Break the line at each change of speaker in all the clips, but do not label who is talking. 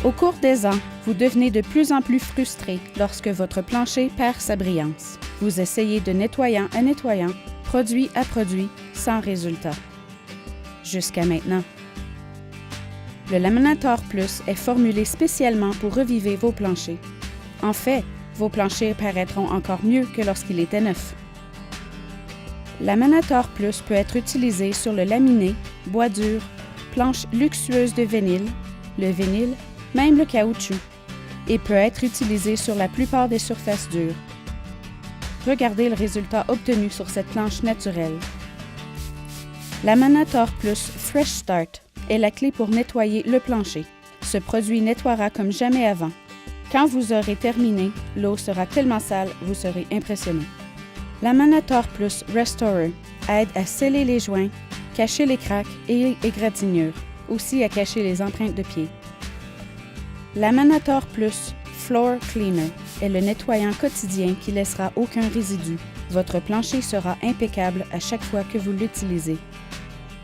Au cours des ans, vous devenez de plus en plus frustré lorsque votre plancher perd sa brillance. Vous essayez de nettoyant à nettoyant, produit à produit, sans résultat. Jusqu'à maintenant. Le Laminator Plus est formulé spécialement pour reviver vos planchers. En fait, vos planchers paraîtront encore mieux que lorsqu'il était neuf. Laminator Plus peut être utilisé sur le laminé, bois dur, planches luxueuses de vinyle, le vinyle, même le caoutchouc, et peut être utilisé sur la plupart des surfaces dures. Regardez le résultat obtenu sur cette planche naturelle. Laminator Plus Fresh Start est la clé pour nettoyer le plancher. Ce produit nettoiera comme jamais avant. Quand vous aurez terminé, l'eau sera tellement sale, vous serez impressionné. Laminator Plus Restorer aide à sceller les joints, cacher les craques et égratignures, aussi à cacher les empreintes de pieds. Laminator Plus Floor Cleaner est le nettoyant quotidien qui laissera aucun résidu. Votre plancher sera impeccable à chaque fois que vous l'utilisez.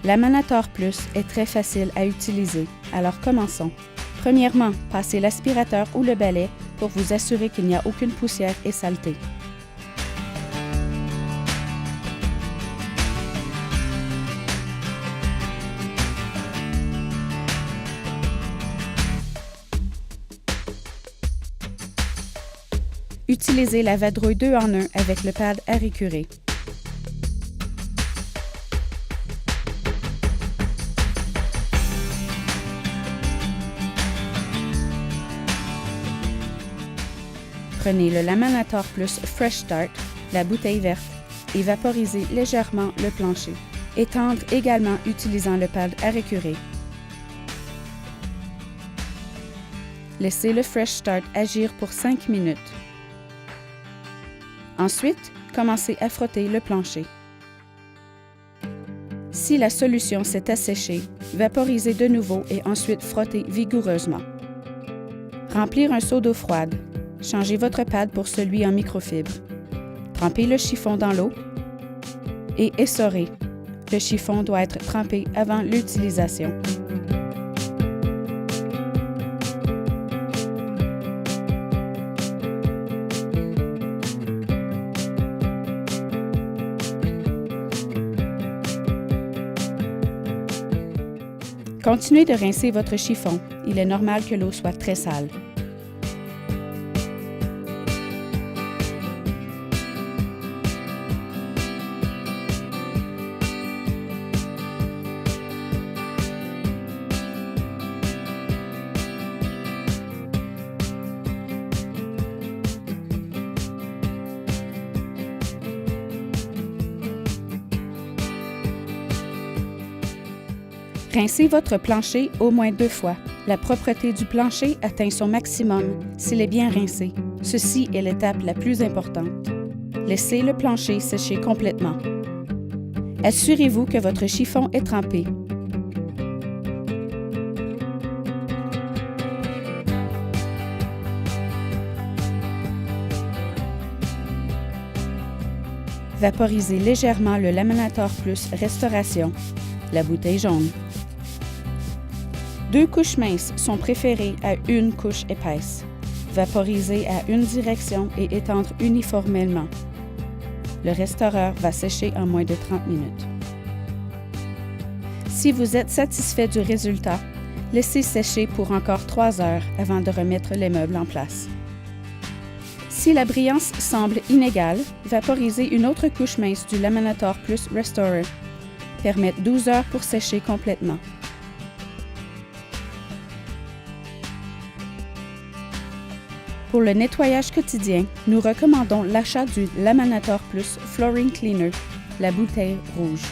Laminator Plus est très facile à utiliser, alors commençons. Premièrement, passez l'aspirateur ou le balai pour vous assurer qu'il n'y a aucune poussière et saleté. Utilisez la vadrouille 2 en 1 avec le pad à récurer. Prenez le Laminator Plus Fresh Start, la bouteille verte, et vaporisez légèrement le plancher. Étendre également utilisant le pad à récurer. Laissez le Fresh Start agir pour 5 minutes. Ensuite, commencez à frotter le plancher. Si la solution s'est asséchée, vaporisez de nouveau et ensuite frottez vigoureusement. Remplir un seau d'eau froide. Changez votre pad pour celui en microfibre. Trempez le chiffon dans l'eau et essorez. Le chiffon doit être trempé avant l'utilisation. Continuez de rincer votre chiffon. Il est normal que l'eau soit très sale. Rincez votre plancher au moins 2 fois. La propreté du plancher atteint son maximum s'il est bien rincé. Ceci est l'étape la plus importante. Laissez le plancher sécher complètement. Assurez-vous que votre chiffon est trempé. Vaporisez légèrement le Laminator Plus Restauration, la bouteille jaune. 2 couches minces sont préférées à une couche épaisse. Vaporisez à une direction et étendre uniformément. Le restaureur va sécher en moins de 30 minutes. Si vous êtes satisfait du résultat, laissez sécher pour encore 3 heures avant de remettre les meubles en place. Si la brillance semble inégale, vaporisez une autre couche mince du Laminator Plus Restorer. Permettre 12 heures pour sécher complètement. Pour le nettoyage quotidien, nous recommandons l'achat du Laminator Plus Flooring Cleaner, la bouteille rouge.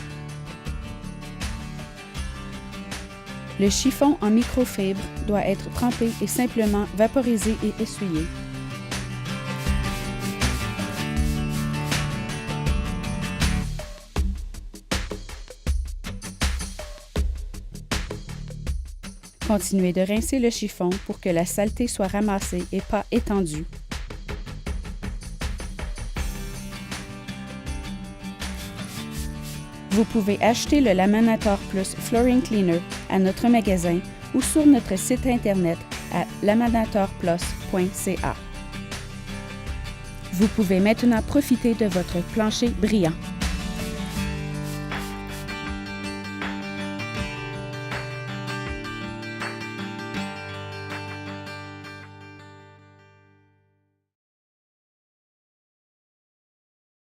Le chiffon en microfibre doit être trempé et simplement vaporisé et essuyé. Continuez de rincer le chiffon pour que la saleté soit ramassée et pas étendue. Vous pouvez acheter le Laminator Plus Flooring Cleaner à notre magasin ou sur notre site Internet à laminatorplus.ca. Vous pouvez maintenant profiter de votre plancher brillant.